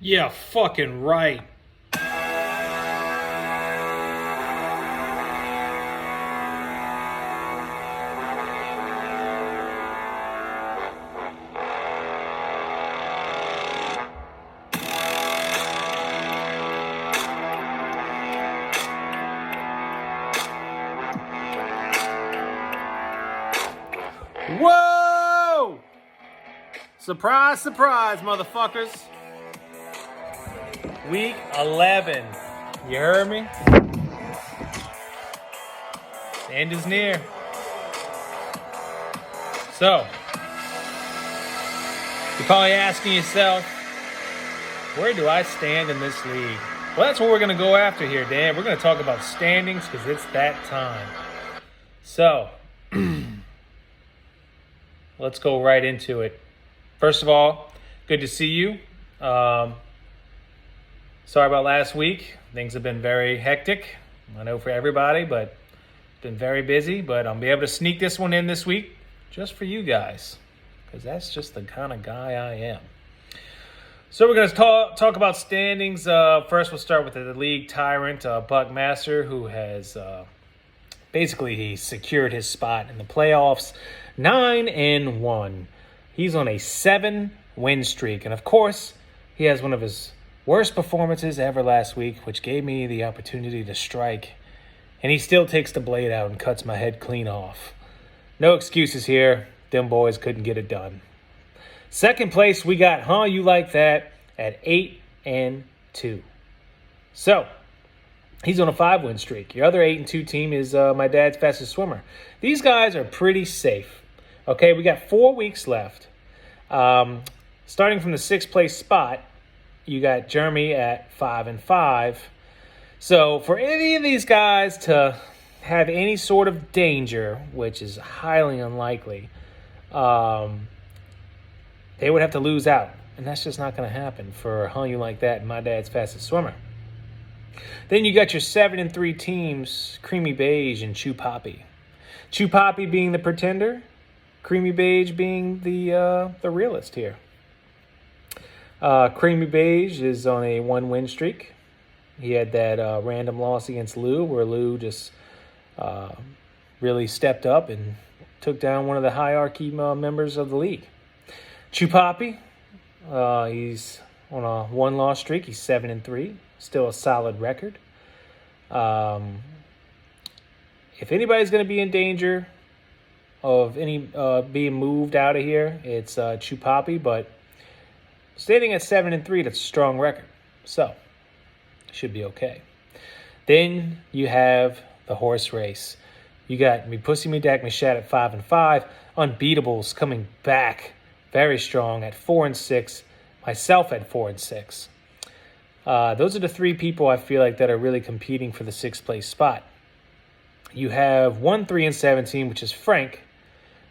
Yeah, fucking right. Whoa! Surprise, surprise, motherfuckers. Week 11. You heard me? The end is near. So, you're probably asking yourself, where do I stand in this league? Well, that's what we're going to go after here, Dan. We're going to talk about standings because it's that time. So, let's go right into it. First of all, good to see you. Sorry about last week. Things have been very hectic. I know for everybody, but been very busy. But I'll be able to sneak this one in this week just for you guys because that's just the kind of guy I am. So we're going to talk about standings. First, we'll start with the league tyrant, Buckmaster, who has basically he secured his spot in the playoffs, 9-1. He's on a 7-win streak, and of course, he has one of his worst performances ever last week, which gave me the opportunity to strike, and he still takes the blade out and cuts my head clean off. No excuses here. Them boys couldn't get it done. Second place, we got Huh You Like That at 8-2. So, he's on a 5-win streak. Your other 8-2 team is my dad's fastest swimmer. These guys are pretty safe. Okay, we got 4 weeks left. Starting from the 6th place spot, you got Jeremy at 5-5. So, for any of these guys to have any sort of danger, which is highly unlikely, they would have to lose out. And that's just not going to happen for Huh You Like That and my dad's fastest swimmer. Then you got your 7-3 teams, Creamy Beige and Chew Poppy. Chew Poppy being the pretender, Creamy Beige being the realist here. Creamy Beige is on a 1-win streak. He had that random loss against Lou where Lou just really stepped up and took down one of the hierarchy members of the league. Chew Poppy, he's on a 1-loss streak. He's 7-3, still a solid record. If anybody's going to be in danger of any being moved out of here, it's Chew Poppy. But standing at 7-3, that's a strong record, so should be okay. Then you have the horse race. You got Me Pussy Me Dak Me Shat at 5-5. Unbeatables coming back very strong at 4-6. Myself at 4-6. Those are the 3 people I feel like that are really competing for the 6th place spot. You have 1-3-17, which is Frank.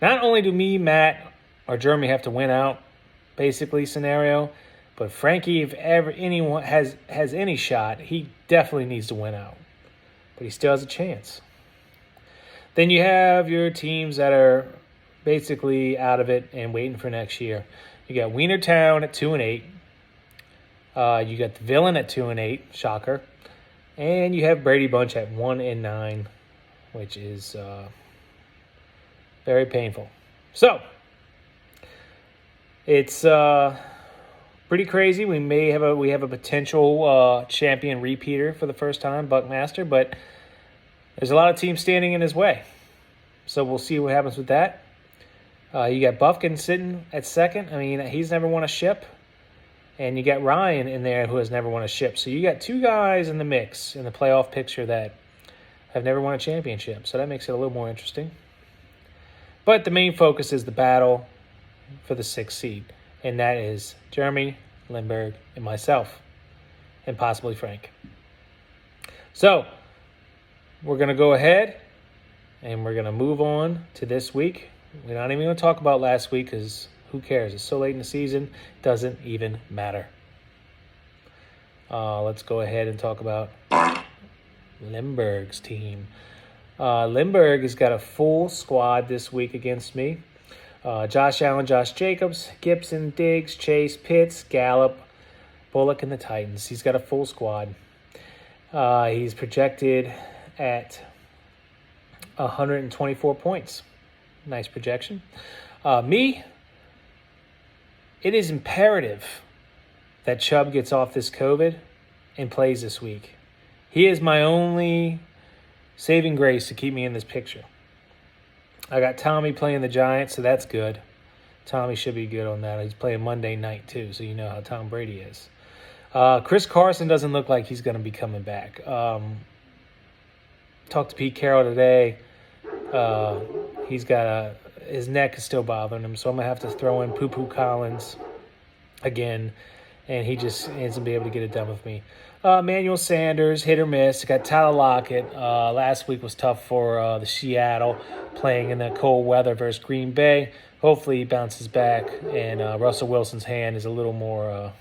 Not only do me, Matt, or Jeremy have to win out, basically scenario, but Frankie, if ever anyone has any shot, he definitely needs to win out. But he still has a chance. Then you have your teams that are basically out of it and waiting for next year. You got Wienertown at 2-8. You got the Villain at 2-8, shocker. And you have Brady Bunch at 1-9, which is very painful. So, it's pretty crazy. We have a potential champion repeater for the first time, Buckmaster, but there's a lot of teams standing in his way. So we'll see what happens with that. You got Buffkin sitting at 2nd. I mean, he's never won a ship. And you got Ryan in there who has never won a ship. So you got 2 guys in the mix in the playoff picture that have never won a championship. So that makes it a little more interesting. But the main focus is the battle for the 6th seed. And that is Jeremy, Lindbergh, and myself. And possibly Frank. So, we're going to go ahead and we're going to move on to this week. We're not even going to talk about last week because who cares? It's so late in the season. Doesn't even matter. Let's go ahead and talk about Lindbergh's team. Lindbergh has got a full squad this week against me. Josh Allen, Josh Jacobs, Gibson, Diggs, Chase, Pitts, Gallup, Bullock and the Titans. He's got a full squad. He's projected at 124 points. Nice projection. It is imperative that Chubb gets off this COVID and plays this week. He is my only saving grace to keep me in this picture. I got Tommy playing the Giants, so that's good. Tommy should be good on that. He's playing Monday night, too, so you know how Tom Brady is. Chris Carson doesn't look like he's going to be coming back. Talked to Pete Carroll today. He's got his neck is still bothering him, so I'm going to have to throw in Poo-Poo Collins again, and he just isn't be able to get it done with me. Emmanuel Sanders, hit or miss. Got Tyler Lockett. Last week was tough for the Seattle, playing in the cold weather versus Green Bay. Hopefully he bounces back, and Russell Wilson's hand is a little more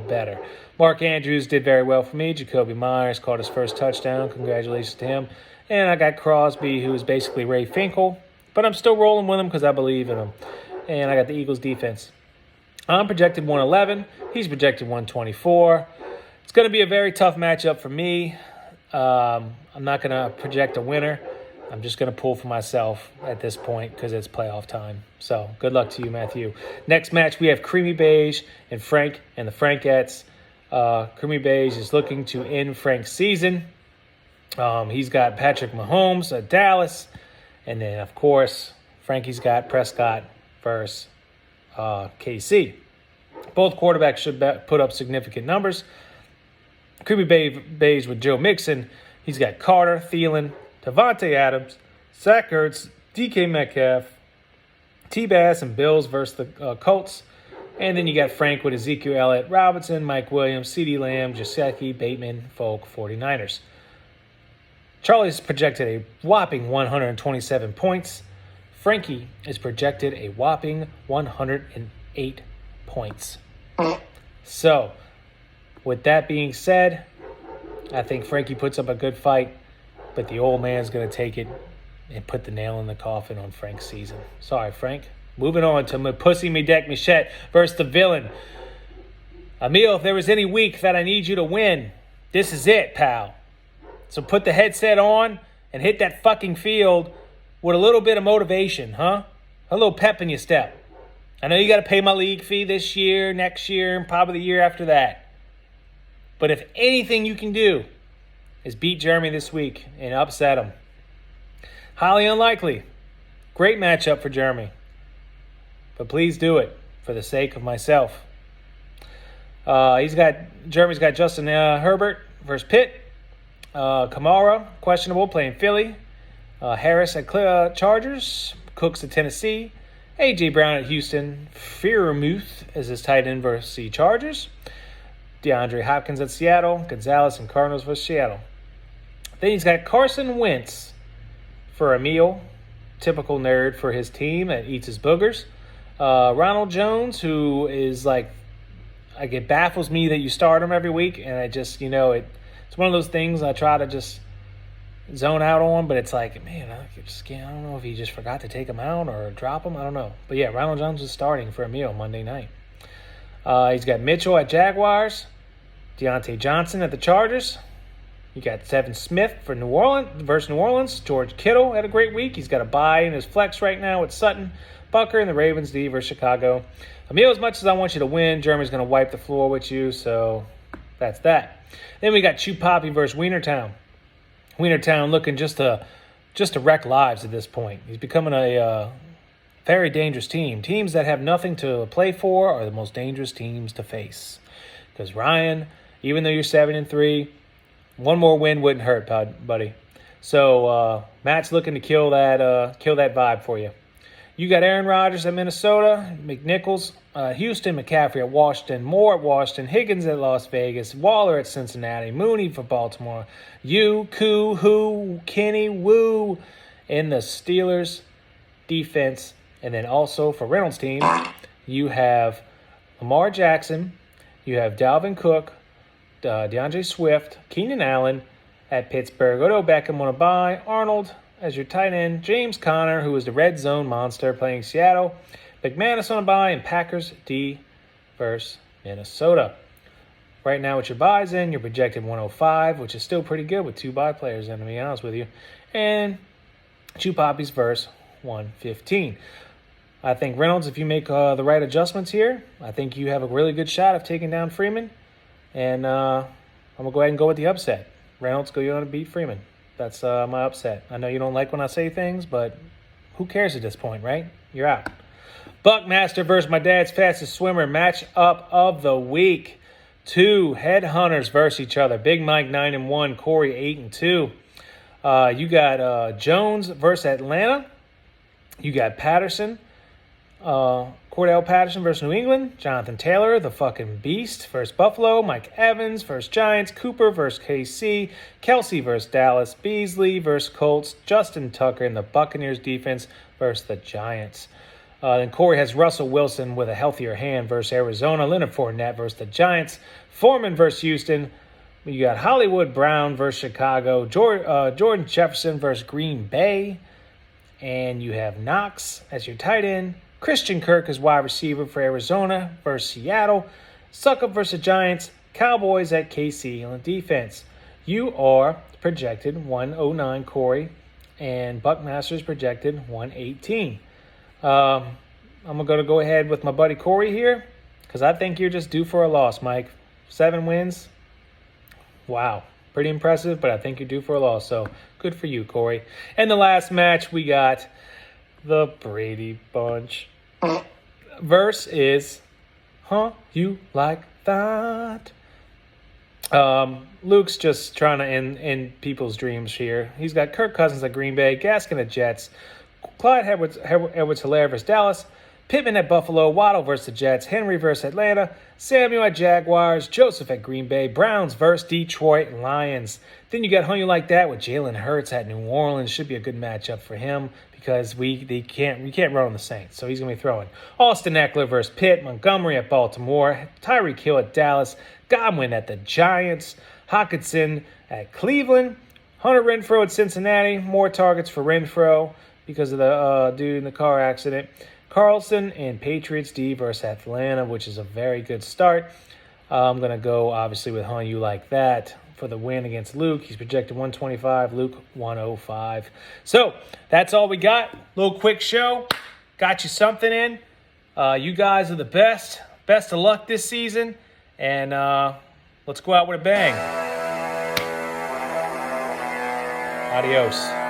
better. Mark Andrews did very well for me. Jacoby Myers caught his first touchdown. Congratulations to him. And I got Crosby, who is basically Ray Finkel, but I'm still rolling with him because I believe in him. And I got the Eagles defense. I'm projected 111. He's projected 124. It's going to be a very tough matchup for me. I'm not going to project a winner. I'm just going to pull for myself at this point because it's playoff time. So good luck to you, Matthew. Next match, we have Creamy Beige and Frank and the Frankettes. Creamy Beige is looking to end Frank's season. He's got Patrick Mahomes at Dallas. And then, of course, Frankie's got Prescott versus KC. Both quarterbacks should put up significant numbers. Creamy Beige with Joe Mixon. He's got Carter, Thielen, Davante Adams, Zach Ertz, DK Metcalf, T-Bass, and Bills versus the Colts. And then you got Frank with Ezekiel Elliott, Robinson, Mike Williams, CeeDee Lamb, Gesicki, Bateman, Folk, 49ers. Charlie's projected a whopping 127 points. Frankie is projected a whopping 108 points. So, with that being said, I think Frankie puts up a good fight, but the old man's going to take it and put the nail in the coffin on Frank's season. Sorry, Frank. Moving on to my Pussy Me Deck Michette versus the villain. Emil, if there was any week that I need you to win, this is it, pal. So put the headset on and hit that fucking field with a little bit of motivation, huh? A little pep in your step. I know you got to pay my league fee this year, next year, and probably the year after that. But if anything you can do is beat Jeremy this week and upset him. Highly unlikely. Great matchup for Jeremy. But please do it for the sake of myself. Jeremy's got Justin Herbert versus Pitt. Kamara, questionable, playing Philly. Harris at Chargers. Cooks at Tennessee. A.J. Brown at Houston. Freiermuth as his tight end versus the Chargers. DeAndre Hopkins at Seattle. Gonzalez and Cardinals versus Seattle. Then he's got Carson Wentz for Emil. Typical nerd for his team that eats his boogers. Ronald Jones, who is like, it baffles me that you start him every week, and I just, it's one of those things I try to just zone out on, but it's like, man, I don't know if he just forgot to take him out or drop him. I don't know. But yeah, Ronald Jones is starting for Emil Monday night. He's got Mitchell at Jaguars, Deontay Johnson at the Chargers. You got Devin Smith for New Orleans versus New Orleans. George Kittle had a great week. He's got a bye in his flex right now with Sutton. Bucker and the Ravens D versus Chicago. Emil, as much as I want you to win, Jeremy's going to wipe the floor with you, so that's that. Then we got Chew Poppy versus Wienertown. Wienertown looking just to wreck lives at this point. He's becoming a very dangerous team. Teams that have nothing to play for are the most dangerous teams to face. Because Ryan, even though you're 7-3, one more win wouldn't hurt, buddy. So Matt's looking to kill that vibe for you. You got Aaron Rodgers at Minnesota, McNichols, Houston, McCaffrey at Washington, Moore at Washington, Higgins at Las Vegas, Waller at Cincinnati, Mooney for Baltimore, Kenny, Woo in the Steelers defense. And then also for Reynolds' team, you have Lamar Jackson, you have Dalvin Cook, DeAndre Swift, Keenan Allen at Pittsburgh, Odell Beckham on a bye, Arnold as your tight end, James Conner, who is the red zone monster playing Seattle, McManus on a bye, and Packers D versus Minnesota. Right now with your buys in, you're projected 105, which is still pretty good with 2 buy players in, to be honest with you. And Chew Poppies versus 115. I think Reynolds, if you make the right adjustments here, I think you have a really good shot of taking down Freeman. And I'm going to go ahead and go with the upset. Reynolds, go on to beat Freeman. That's my upset. I know you don't like when I say things, but who cares at this point, right? You're out. Buckmaster versus my dad's fastest swimmer. Match up of the week. 2 headhunters versus each other. Big Mike 9-1, Corey 8-2. You got Jones versus Atlanta. You got Patterson. Cordell Patterson versus New England. Jonathan Taylor, the fucking beast, versus Buffalo. Mike Evans versus Giants. Cooper versus KC. Kelsey versus Dallas. Beasley versus Colts. Justin Tucker in the Buccaneers defense versus the Giants. Then Corey has Russell Wilson with a healthier hand versus Arizona. Leonard Fournette versus the Giants. Foreman versus Houston. You got Hollywood Brown versus Chicago. Jordan Jefferson versus Green Bay. And you have Knox as your tight end. Christian Kirk as wide receiver for Arizona versus Seattle. Suckup versus the Giants. Cowboys at KC on defense. You are projected 109, Corey. And Buckmaster's projected 118. I'm going to go ahead with my buddy Corey here because I think you're just due for a loss, Mike. 7 wins. Wow. Pretty impressive, but I think you're due for a loss. So good for you, Corey. And the last match, we got the Brady Bunch. Verse is, you like that? Luke's just trying to end people's dreams here. He's got Kirk Cousins at Green Bay, Gaskin at Jets, Clyde Edwards-Helaire versus Dallas, Pittman at Buffalo, Waddle versus the Jets, Henry versus Atlanta, Samuel at Jaguars, Joseph at Green Bay, Browns versus Detroit Lions. Then you got How You Like That with Jalen Hurts at New Orleans. Should be a good matchup for him because we can't run on the Saints, so he's going to be throwing. Austin Eckler versus Pitt, Montgomery at Baltimore, Tyreek Hill at Dallas, Godwin at the Giants, Hockenson at Cleveland, Hunter Renfrow at Cincinnati, more targets for Renfrow because of the dude in the car accident. Carlson and Patriots D versus Atlanta, which is a very good start. I'm going to go, obviously, with How You Like That for the win against Luke. He's projected 125, Luke 105. So that's all we got. Little quick show. Got you something in. You guys are the best. Best of luck this season. And let's go out with a bang. Adios.